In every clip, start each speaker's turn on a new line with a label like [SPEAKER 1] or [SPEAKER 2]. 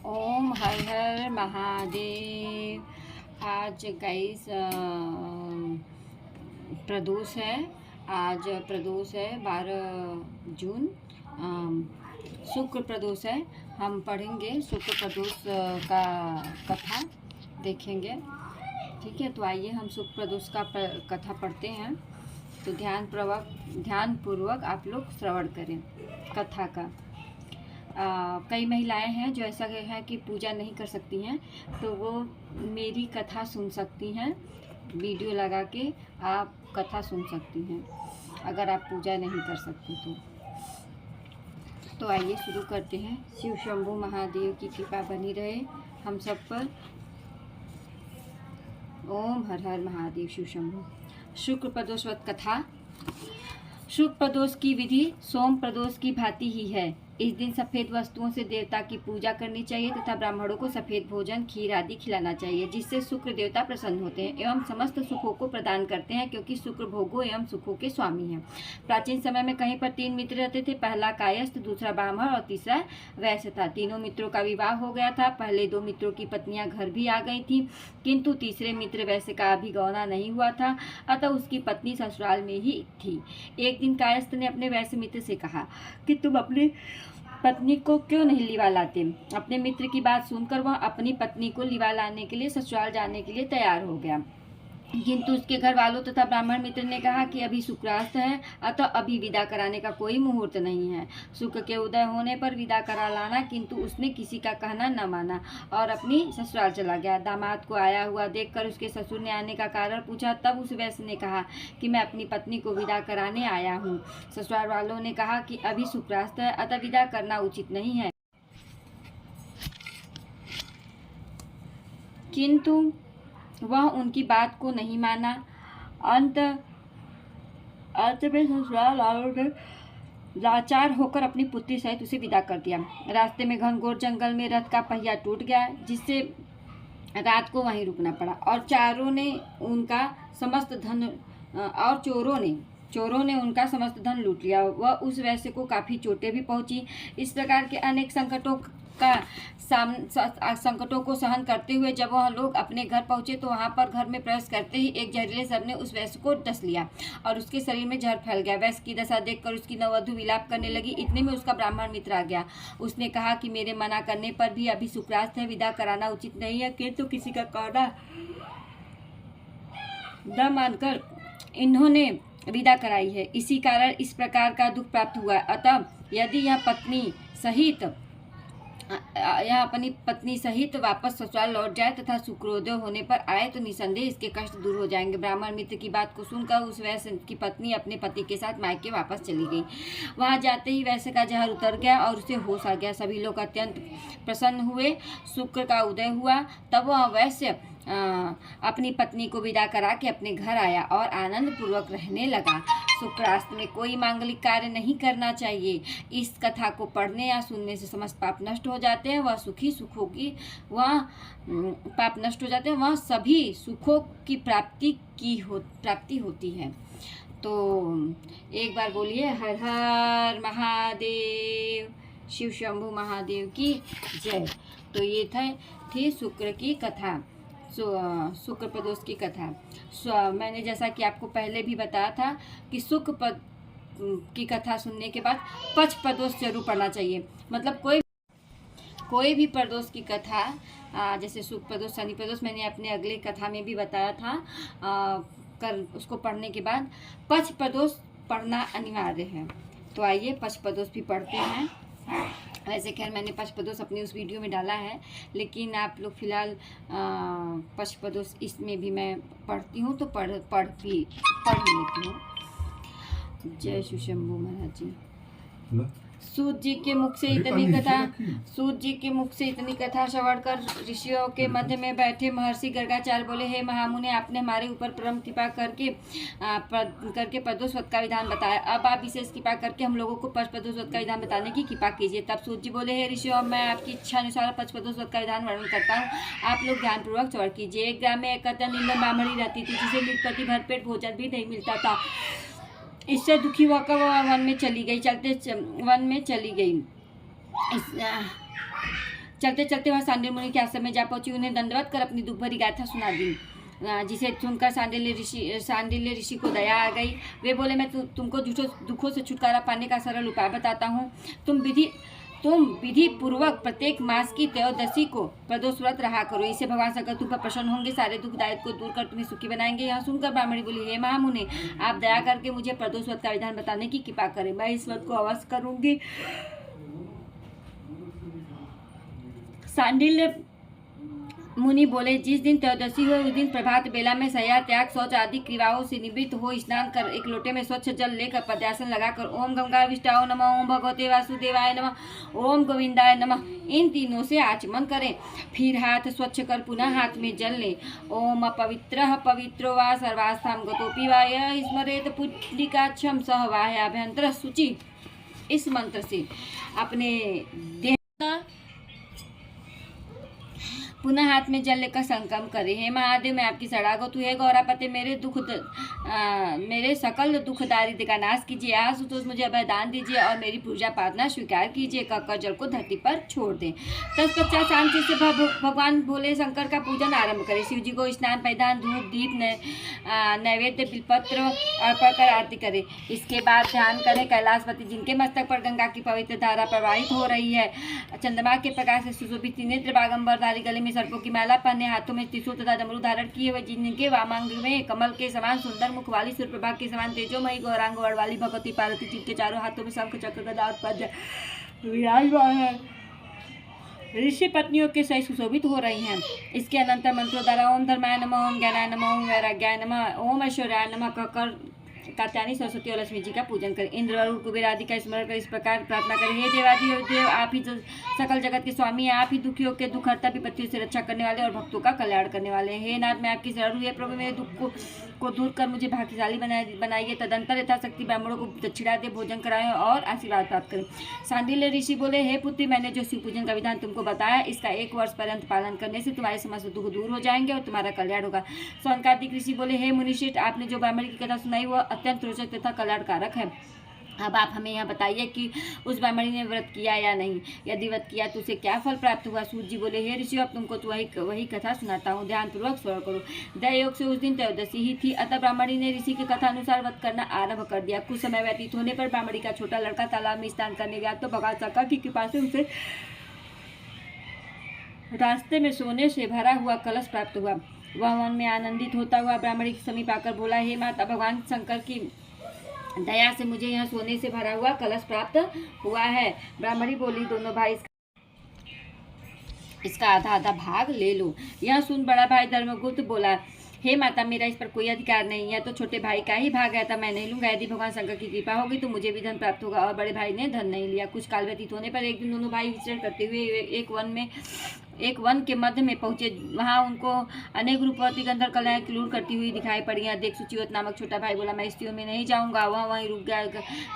[SPEAKER 1] ओम हर हर महादेव। आज गाइस प्रदोष है। आज प्रदोष है 12 जून। शुक्र प्रदोष है। हम पढ़ेंगे शुक्र प्रदोष का कथा देखेंगे। ठीक है, तो आइए हम शुक्र प्रदोष का कथा पढ़ते हैं। तो ध्यानपूर्वक आप लोग श्रवण करें कथा का। कई महिलाएं हैं जो ऐसा है कि पूजा नहीं कर सकती हैं, तो वो मेरी कथा सुन सकती हैं। वीडियो लगा के आप कथा सुन सकती हैं अगर आप पूजा नहीं कर सकती तो आइए शुरू करते हैं। शिव शंभु महादेव की कृपा बनी रहे हम सब पर। ओम हर हर महादेव शिव शंभु। शुक्र प्रदोषवत कथा। शुक्र प्रदोष की विधि सोम प्रदोष की भांति ही है। इस दिन सफ़ेद वस्तुओं से देवता की पूजा करनी चाहिए तथा ब्राह्मणों को सफ़ेद भोजन खीर आदि खिलाना चाहिए, जिससे शुक्र देवता प्रसन्न होते हैं एवं समस्त सुखों को प्रदान करते हैं, क्योंकि शुक्र भोगों एवं सुखों के स्वामी हैं। प्राचीन समय में कहीं पर 3 मित्र रहते थे। पहला कायस्थ, दूसरा ब्राह्मण और तीसरा वैश्य था। तीनों मित्रों का विवाह हो गया था। पहले 2 मित्रों की पत्नियां घर भी आ गई थी, किंतु तीसरे मित्र वैश्य का अभिगमन नहीं हुआ था, अतः उसकी पत्नी ससुराल में ही थी। एक दिन कायस्थ ने अपने वैश्य मित्र से कहा कि तुम अपनी पत्नी को क्यों नहीं लिवा लाते। अपने मित्र की बात सुनकर वह अपनी पत्नी को लिवा लाने के लिए ससुराल जाने के लिए तैयार हो गया, किंतु उसके घर वालों तथा ब्राह्मण मित्र ने कहा कि अभी शुक्रास्त है, अतः अभी विदा कराने का कोई मुहूर्त नहीं है। शुक्र के उदय होने पर विदा करा लाना, किंतु उसने किसी का कहना न माना और अपनी ससुराल चला गया। दामाद को आया हुआ देखकर उसके ससुर ने आने का कारण पूछा। तब उस वैश्य ने कहा कि मैं अपनी पत्नी को विदा कराने आया हूँ। ससुराल वालों ने कहा कि अभी शुक्रास्त है, अतः विदा करना उचित नहीं है, किंतु वह उनकी बात को नहीं माना। अंत में ससुराल वालों ने लाचार होकर अपनी पुत्री सहित उसे विदा कर दिया। रास्ते में घनघोर जंगल में रथ का पहिया टूट गया, जिससे रात को वहीं रुकना पड़ा और चोरों ने उनका समस्त धन लूट लिया। वह उस वैश्य को काफ़ी चोटें भी पहुंची। इस प्रकार के अनेक संकटों को सहन करते हुए जब वह लोग अपने घर पहुंचे, तो वहां पर घर में प्रवेश करते ही एक जहरीले सर्प ने उस वैश्य को डस लिया और उसके शरीर में जहर फैल गया। वैश्य की दशा देखकर उसकी नववधु विलाप करने लगी। इतने में उसका ब्राह्मण मित्र आ गया। उसने कहा कि मेरे मना करने पर भी अभी शुक्रास्त है, विदा कराना उचित नहीं है, किंतु किसी का कहना न मानकर इन्होंने विदा कराई है। इसी कारण इस प्रकार का दुख प्राप्त हुआ। अतः यदि यह अपनी पत्नी सहित वापस ससुराल लौट जाए तथा शुक्रोदय होने पर आए, तो निसंदेह इसके कष्ट दूर हो जाएंगे। ब्राह्मण मित्र की बात को सुनकर उस वैश्य की पत्नी अपने पति के साथ मायके वापस चली गई। वहां जाते ही वैश्य का जहर उतर गया और उसे होश आ गया। सभी लोग अत्यंत प्रसन्न हुए। शुक्र का उदय हुआ। तब वह वैश्य अपनी पत्नी को विदा करा के अपने घर आया और आनंद पूर्वक रहने लगा। शुक्रास्त में कोई मांगलिक कार्य नहीं करना चाहिए। इस कथा को पढ़ने या सुनने से समस्त पाप नष्ट हो जाते हैं। वह पाप नष्ट हो जाते हैं, वह सभी सुखों की प्राप्ति होती है। तो एक बार बोलिए हर हर महादेव, शिव शंभु महादेव की जय। तो ये थी शुक्र की कथा, शुक्र प्रदोष की कथा। मैंने जैसा कि आपको पहले भी बताया था कि शुक्र की कथा सुनने के बाद पच प्रदोष जरूर पढ़ना चाहिए। मतलब कोई भी प्रदोष की कथा, जैसे शुक्र प्रदोष, शनि प्रदोष, मैंने अपने अगले कथा में भी बताया था, उसको पढ़ने के बाद पच प्रदोष पढ़ना अनिवार्य है। तो आइए पच प्रदोष भी पढ़ते हैं। वैसे खैर मैंने पच प्रदोष अपनी उस वीडियो में डाला है, लेकिन आप लोग फिलहाल पच प्रदोष इसमें भी मैं पढ़ती हूँ, तो पढ़ लेती हूँ। जय शिव शंभु महाराज जी। सूत जी के मुख से इतनी कथा श्रवण कर ऋषियों के मध्य में बैठे महर्षि गर्गाचार्य बोले, हे महामुने, आपने हमारे ऊपर परम कृपा करके प्रदोषवत का विधान बताया। अब आप विशेष कृपा करके हम लोगों को पच प्रदोषवत का विधान बताने की कृपा कीजिए। तब सूत जी बोले, हे ऋषियों, मैं आपकी इच्छा अनुसार पच प्रदोषवत का विधान वर्णन करता हूँ, आप लोग ध्यानपूर्वक श्रवण कीजिए। एक ग्राम में एक अत्यंत निर्धन ब्राह्मणी रहती थी, जिसे मृत भरपेट भोजन भी नहीं मिलता था। इससे दुखी होकर वह वन में चली गई। चलते चलते वह सांडिल्य मुनि के आश्रम में जा पहुंची। उन्हें दंडवत कर अपनी दुख भरी गाथा सुना दी, जिसे सुनकर सांडिल्य ऋषि को दया आ गई। वे बोले, मैं तुमको दुखों से छुटकारा पाने का सरल उपाय बताता हूँ। तुम विधि पूर्वक प्रत्येक मास की त्रयोदशी को प्रदोष व्रत रहा करो। इससे भगवान शंकर तुम पर प्रसन्न होंगे, सारे दुख दायित्व को दूर कर तुम्हें सुखी बनाएंगे। यह सुनकर ब्राह्मणी बोली, हे महामुनि, आप दया करके मुझे प्रदोष व्रत का विधान बताने की कृपा करें, मैं इस व्रत को अवश्य करूंगी। सांडिल्य मुनि बोले, जिस दिन त्रयोदशी हो उस दिन प्रभात बेला में शय्या त्याग, शौच आदि क्रियाओं से निवृत्त हो स्नान कर एक लोटे में स्वच्छ जल लेकर पद्यासन लगाकर ओम गंगा विष्टाओ नमः, ओम भगवते वासुदेवाय नमः, ओम गोविंदाय नमः, इन तीनों से आचमन करें। फिर हाथ स्वच्छ कर पुनः हाथ में जल ले। ओम अपवित्रः पवित्रो वा सर्वास्थां गतोपि वा यः स्मरेत पुण्डिकाक्षं सह बाह्याभ्यंतर शुचि। इस मंत्र से अपने देह का पुनः हाथ में जल लेकर संकल्प करे, हे महादेव, मैं आपकी शरणागत हूँ। हे गौरापते, मेरे सकल दुख दारिद्र्य का नाश कीजिए। आशुतोष, मुझे वरदान दीजिए और मेरी पूजा प्रार्थना स्वीकार कीजिए। कहकर जल को धरती पर छोड़ दें। तत्पश्चात शांति से भगवान भोले शंकर का पूजन आरंभ करें। शिव जी को स्नान, परिधान, धूप, दीप, नैवेद्य, बिलपत्र अर्पण कर आरती करें। इसके बाद ध्यान करें कैलाशपति, जिनके मस्तक पर गंगा की पवित्र धारा प्रवाहित हो रही है। चंद्रमा के प्रकाश से सुशोभित नेत्र, बागंबरधारी, गले में सर्पों की माला पहने, हाथों में त्रिशूल तथा डमरू धारण किए हुए, जिनके वामांग में कमल के समान सुंदर मुख वाली, सूर्यप्रभा के समान तेजोमयी गौरांग वर्ण वाली भगवती पार्वती, जिनके चारों हाथों में शंख चक्र गदा और पद्म विराजमान है, ऋषि पत्नियों के सही सुशोभित हो रही हैं। इसके अनंतर मंत्रों द्वारा ओम धर्माय नमः, ओम ज्ञानाय नमः, ओम वैराग्याय नमः, ओम ऐश्वर्याय नमः कहकर कात्यायनी, सरस्वती और लक्ष्मी जी का पूजन करें। इंद्र, वरुण, कुबेर आदि का स्मरण कर इस प्रकार प्रार्थना करें, हे देव, आप ही सकल जगत के स्वामी हैं, आप ही दुखियों के दुख हरता, विपत्तियों से रक्षा करने वाले और भक्तों का कल्याण करने वाले हैं। हे नाथ, मैं आपकी शरण हूँ। हे प्रभु, मेरे दुख को दूर कर मुझे भाग्यशाली बनाइए। तदंतर यथाशक्ति ब्राह्मणों को दक्षिणा दे, भोजन कराएं और आशीर्वाद प्राप्त करें। सांडिल्य ऋषि बोले, हे पुत्री, मैंने जो शिव पूजन का विधान तुमको बताया, इसका 1 वर्ष पर्यंत पालन करने से तुम्हारे समस्त दुख दूर हो जाएंगे और तुम्हारा कल्याण होगा। सौनकादिक ऋषि बोले, हे मुनिश्रेष्ठ, आपने जो ब्राह्मणी की कथा सुनाई वह अत्यंत रोचक तथा कल्याणकारक है। अब आप हमें यह बताइए कि उस ब्राह्मणी ने व्रत किया या नहीं, यदि व्रत किया तो उसे क्या फल प्राप्त हुआ। सूत जी बोले, हे ऋषि, अब तुमको तो वही कथा सुनाता हूँ, ध्यानपूर्वक श्रवण करो। दयोग से उस दिन त्रयोदशी ही थी, अतः ब्राह्मणी ने ऋषि की कथा अनुसार व्रत करना आरंभ कर दिया। कुछ समय व्यतीत होने पर ब्राह्मणी का छोटा लड़का तालाब में स्नान करने गया तो भगवान शंकर की कृपा से उसे रास्ते में सोने से भरा हुआ कलश प्राप्त हुआ। वह मन में आनंदित होता हुआ ब्राह्मणी के समीप आकर बोला, हे माता, भगवान शंकर की दया से मुझे यह सोने से भरा हुआ कलश प्राप्त हुआ है। ब्राह्मणी बोली, दोनों भाई इसका आधा आधा भाग ले लो। यह सुन बड़ा भाई धर्मगुप्त बोला, हे माता, मेरा इस पर कोई अधिकार नहीं है, तो छोटे भाई का ही भाग है, तब मैं नहीं लूंगा। यदि भगवान शंकर की कृपा होगी तो मुझे भी धन प्राप्त होगा। और बड़े भाई ने धन नहीं लिया। कुछ काल व्यतीत होने पर एक दिन दोनों भाई विचरण करते हुए एक वन के मध्य में पहुंचे। वहां उनको अनेक रूपवती गंधर्व कन्याएं क्रूर करती हुई दिखाई पड़ी। देख सुचिवत नामक छोटा भाई बोला, मैं स्त्रियों में नहीं जाऊंगा। वह वहीं रुक गया।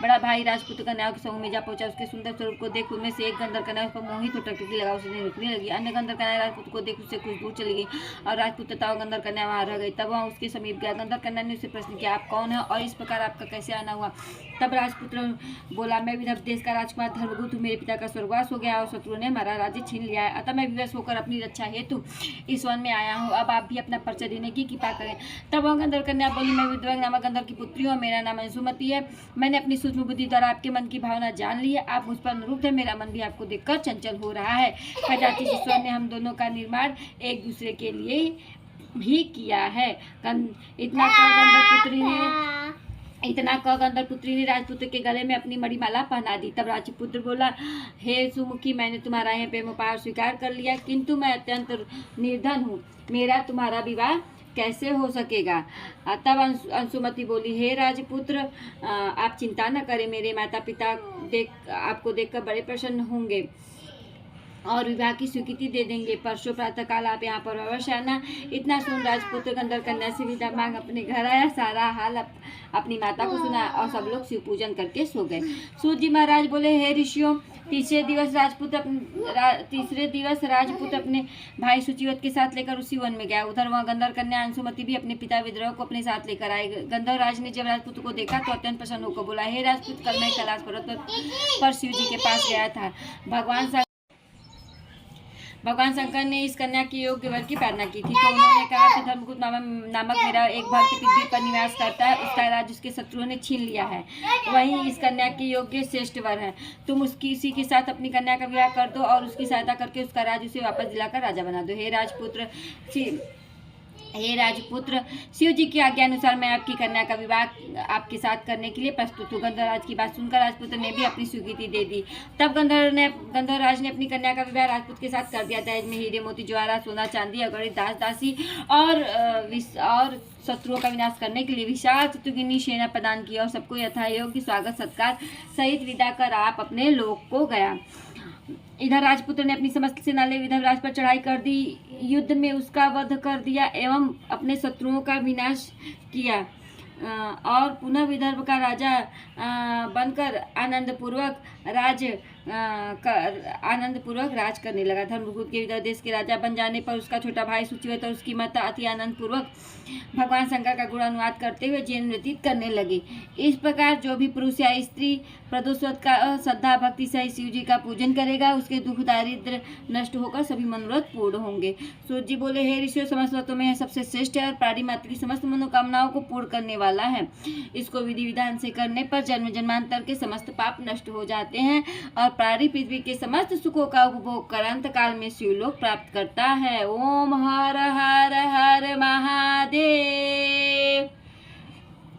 [SPEAKER 1] बड़ा भाई राजपूत कन्याओं के समूह में जा पहुंचा। उसके सुंदर स्वरूप को देख उनमें से एक गंधर्व कन्या उस पर मोहित हो टकटकी लगा उसे रुकने लगी। अन्य गंधर्व कन्या राजपूत को देख उससे कुछ दूर चली गई और राजपूत तथा गंधर्व कन्या वहां रह गई। तब वह उसके समीप गया। गंधर्व कन्या ने उससे प्रश्न किया, आप कौन है और इस प्रकार आपका कैसे आना हुआ। तब राजपुत्र बोला, मैं विदर्भ देश का राजकुमार धर्मगुप्त हूँ। मेरे पिता का स्वर्गवास हो गया और शत्रुओं ने हमारा राज्य छीन लिया है, अतः मैं विवश होकर अपनी रक्षा हेतु इस वन में आया हूँ। अब आप भी अपना परिचय देने की कृपा करें। तब वह गंधर्व कन्या बोली, मैं विद्वान नामक गंधर्व की पुत्री हूँ। मेरा नाम अंशुमति है। मैंने अपनी सूक्ष्म बुद्धि द्वारा आपके मन की भावना जान ली है। आप मुझ पर अनुरूप है। मेरा मन भी आपको देखकर चंचल हो रहा है। प्रजाति ईश्वर ने हम दोनों का निर्माण एक दूसरे के लिए भी किया है। इतना कह गंधर्व पुत्री ने राजपुत्र के गले में अपनी मणिमाला पहना दी। तब राजपुत्र बोला, हे सुमुखी, मैंने तुम्हारा यह प्रेमोपहार स्वीकार कर लिया, किंतु मैं अत्यंत निर्धन हूँ। मेरा तुम्हारा विवाह कैसे हो सकेगा। तब अंशुमति बोली, हे राजपुत्र, आप चिंता न करें। मेरे माता पिता आपको देखकर बड़े प्रसन्न होंगे और विवाह की स्वीकृति दे देंगे। परसों प्रातःकाल आप यहाँ पर अवश्य आना। इतना सुन राजपुत्र गंधर्व कन्या से विदा मांग अपने घर आया। सारा हाल अपनी माता को सुना और सब लोग शिव पूजन करके सो गए। सूत जी महाराज बोले, हे ऋषियों, तीसरे दिवस राजपुत अपने भाई सुचिवत के साथ लेकर उसी वन में गया। उधर वह गंधर्व कन्या अंशुमति भी अपने पिता विद्रोह को अपने साथ लेकर आए। गंधर्व राज ने जब राजपुत को देखा तो अत्यंत प्रसन्न होकर बोला, हे राजपुत, कल मैं कैलाश पर्वत पर शिव जी के पास गया था। भगवान शंकर ने इस कन्या के योग्य वर की प्रार्थना की थी। तो उन्होंने कहा कि धर्मगुप्त नामक मेरा एक भक्त पृथ्वी पर निवास करता है, उसका राज्य उसके शत्रुओं ने छीन लिया है, वही इस कन्या के योग्य श्रेष्ठ वर है। तुम उसी के साथ अपनी कन्या का विवाह कर दो और उसकी सहायता करके उसका राज्य उसे वापस दिलाकर राजा बना दो। हे राजपुत्र, शिव जी की आज्ञा अनुसार मैं आपकी कन्या का विवाह आपके साथ करने के लिए प्रस्तुत हूँ। गंधर्वराज की बात सुनकर राजपुत्र ने भी अपनी स्वीकृति दे दी। तब गंधर्वराज ने अपनी कन्या का विवाह राजपूत के साथ कर दिया। दहेज में हीरे मोती जवाहरात सोना चांदी अगणित दास दासी और शत्रुओं का विनाश करने के लिए विशाल चतुर्गिनी सेना प्रदान की और सबको यथायोग्य स्वागत सत्कार सहित विदा कर आप अपने लोक को गया। इधर राजपुत्र ने अपनी समस्त सेना ले विदर्भराज पर चढ़ाई कर दी, युद्ध में उसका वध कर दिया एवं अपने शत्रुओं का विनाश किया और पुनः विदर्भ का राजा बनकर आनंदपूर्वक राज करने लगा। धर्मगुप्त के विदर्भ देश के राजा बन जाने पर उसका छोटा भाई सुचिवत और उसकी माता अति आनंदपूर्वक भगवान शंकर का गुणानुवाद करते हुए जीवन व्यतीत करने लगे। इस प्रकार जो भी पुरुष या स्त्री प्रदोषवत का श्रद्धा भक्ति सहित शिव जी का पूजन करेगा, उसके दुख दारिद्र नष्ट होकर सभी मनोरथ पूर्ण होंगे। सूर्य जी बोले, हे ऋषियों, समस्त व्रतों में सबसे श्रेष्ठ है और प्राणी मात्र की समस्त मनोकामनाओं को पूर्ण करने वाला है। इसको विधि विधान से करने पर जन्म जन्मांतर के समस्त पाप नष्ट हो जाते हैं और प्राणी पृथ्वी के समस्त सुखों का उपभोग कर अंत काल में शिवलोक प्राप्त करता है। ओम हर हर हर महादेव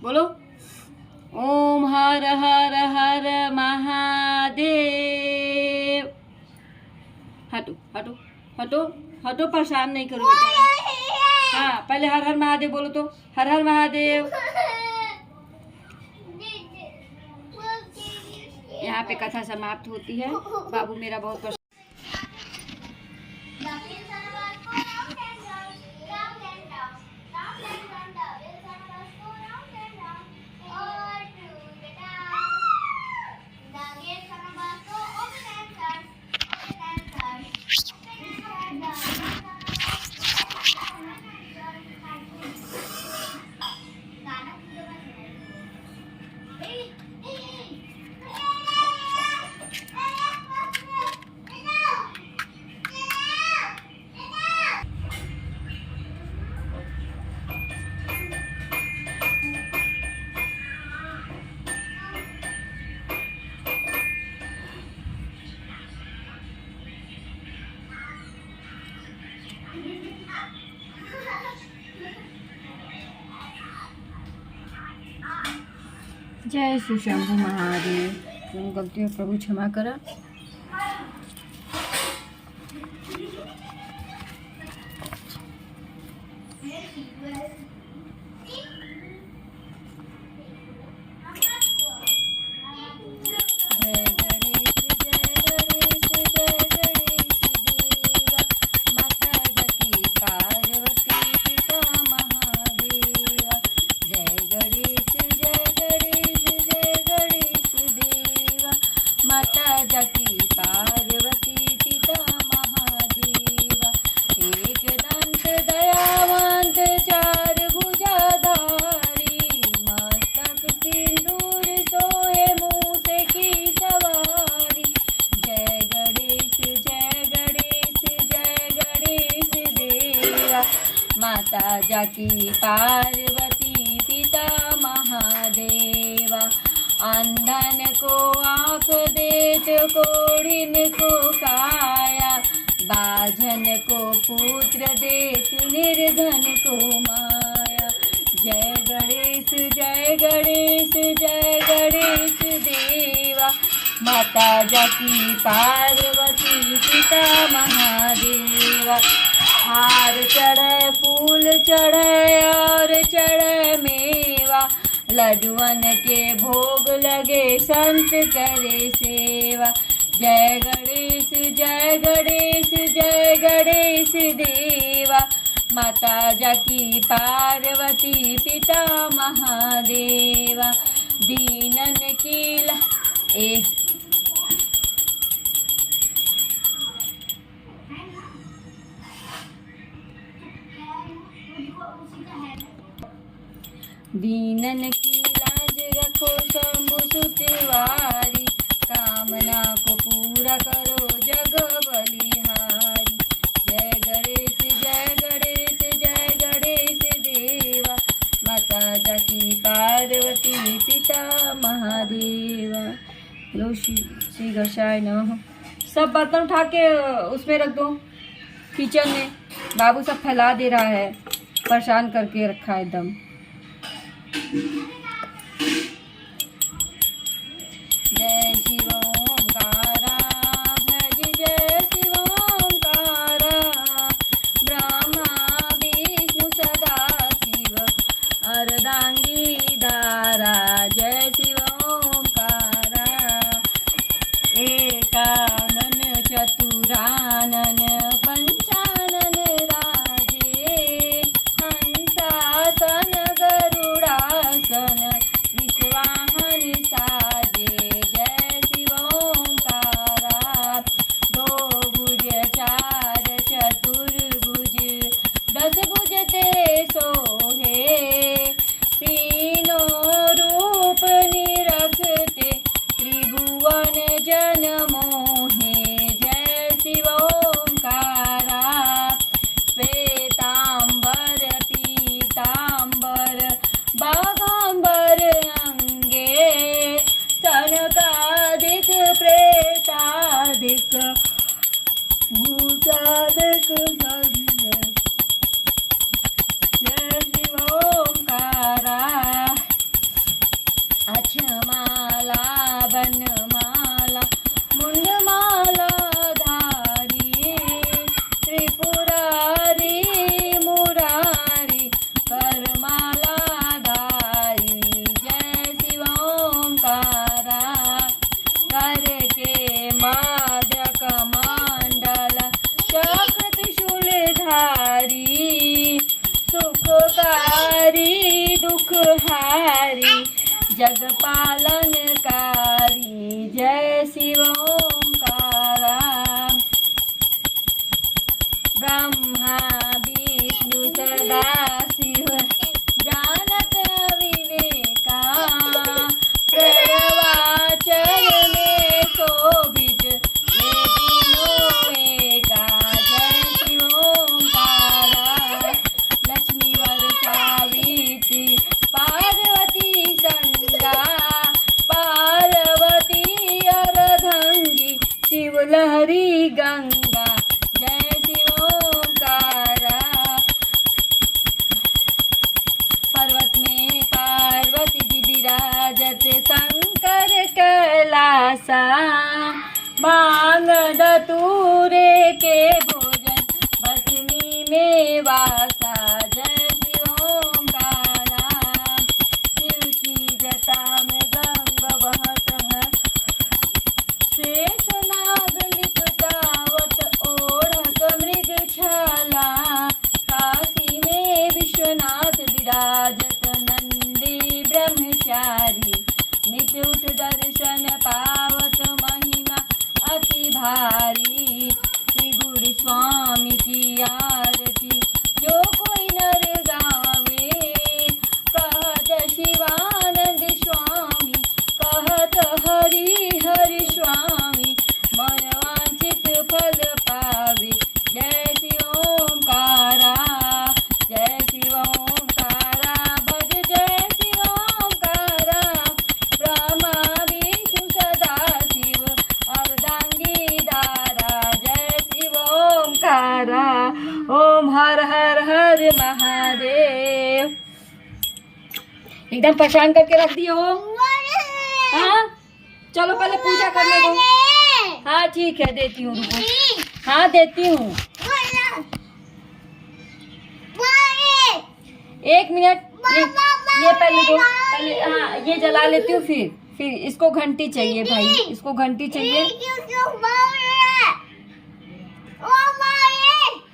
[SPEAKER 1] बोलो। ओम हर हर हर महादेव। हटो हटो हटो हटो, परेशान नहीं करो बेटा। हाँ, पहले हर हर महादेव बोलो तो। हर हर महादेव। यहाँ पे कथा समाप्त होती है। बाबू मेरा बहुत जय श्री शंभु महादेव। गलतियों प्रभु क्षमा करा। माता जाकी पार्वती पिता महादेव। अंधन को आँख देत कोढ़िन को काया, बाझन को पुत्र देत निर्धन को माया। जय गणेश जय गणेश जय गणेश देवा। माता जाकी पार्वती पिता महादेवा। हार चढ़े फूल चढ़े और चढ़े मेवा, लड्डुअन के भोग लगे संत करे सेवा। जय गणेश जय गणेश जय गणेश देवा। माता जाकी पार्वती पिता महादेवा। दीनन की दीनन की लाज रखो शंभु सुतवारी, कामना को पूरा करो जग बलिहारी। महादेव। लो श्री गणेशाय नमः। सब बर्तन उठा के उसमें रख दो किचन में। बाबू सब फैला दे रहा है, परेशान करके रखा है एकदम। जय शिव ओंकारा भज जय शिव ओंकारा, ब्रह्मा विष्णु सदा शिव अर्धांगी दारा। जय शिव ओंकारा एकानन चतुरानन पंचानन राजे, हंसासन गरुड़ासन विश्वाहन साजे। जय शिव ओंकारा दो भुज चार चतुर्भुज, दस भुज ते सोहे, तीनों रूप निरखते त्रिभुवन जन मोहे। जय शिव ओंकारा श्वेतांबर पीतांबर बाघांबर अंगे, सनकादिक प्रेतादिक भूतादिक संगे। जय शिव ओंकारा अक्षमाला बनमाला मुंडमाला धारी, त्रिपुरारी मुरारी करमाला धारी। जय शिव ओंकारा कर के मादक मंडल चक्र त्रिशूल धारी, सुखकारी दुखहारी जगपालनकारी। जय शिव ओंकारा ब्रह्मा विष्णु सदा शिव जानत विवेका, प्रणवाचल में शोभित ये तीनों एका। जय शिव ओंकारा लक्ष्मी वर सावित्री पार्वती संगा, पार्वती अर्धंगी शिवलहरी गंगा। जय शिव ओंकारा पर्वत में पार्वती जी विराजत शंकर कैलासा, मांग धतूरे के भोजन बसनी में वासा। जय शिव ओंकारा शिव की जटा में गंगा बहत है, शेषनाग लिपटावत ओढ़त मृग छाला, काशी में विश्वनाथ विराजत नंदी ब्रह्मचारी, नित्य उठ दर्शन पावत महिमा अति भारी। श्री गुरु स्वामी की आरती जो कोई नर गावे, कहत शिवानंद स्वामी कहत हरि हरि स्वामी, मन वांछित फल पावे। जय शिव ओंकारा जय शिव ओंकारा भज जय शिव ओंकारा, ब्रह्मा विष्णु सदा शिव अर्धांगी दारा। जय शिव ओंकारा। ओम हर हर हर महादेव। एकदम परेशान करके रख दिए हो। हाँ चलो पहले पूजा करने दो। हाँ ठीक है देती हूँ, रुको। हाँ देती हूँ, एक मिनट। ये पहले दो, पहले हाँ ये जला लेती हूँ, फिर इसको घंटी चाहिए भाई, इसको घंटी चाहिए।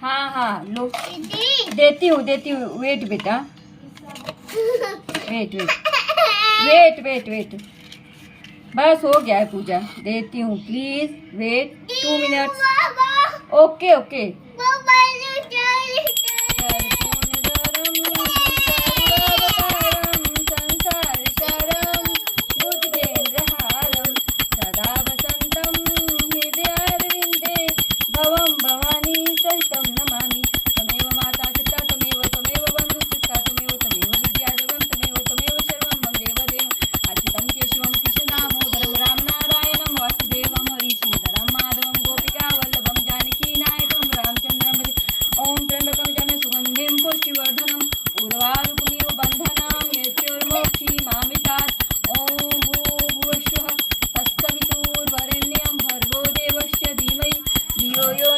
[SPEAKER 1] हाँ हाँ लो देती हूँ। वेट बेटा, वेट बस हो गया है पूजा। देती हूँ प्लीज, वेट 2 मिनट्स। ओके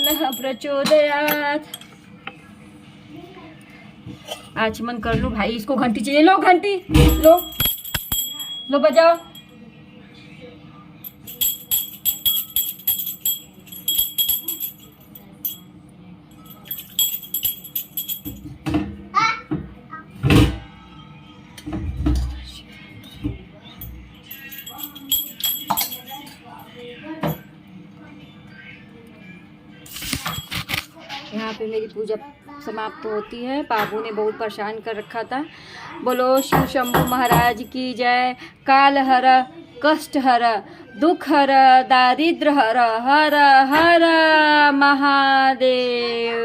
[SPEAKER 1] नः प्रचोदयात्। आचमन कर लो भाई, इसको घंटी चाहिए, लो घंटी, लो बजाओ। यहाँ पे मेरी पूजा समाप्त होती है। बाबू ने बहुत परेशान कर रखा था। बोलो शिव शंभू महाराज की जय। काल हर, कष्ट हर, दुख हर, दारिद्र हर, हर हर महादेव।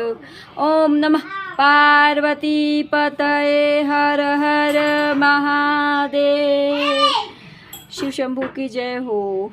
[SPEAKER 1] ओम नमः पार्वती पतये, हर हर महादेव। शिव शंभू की जय हो।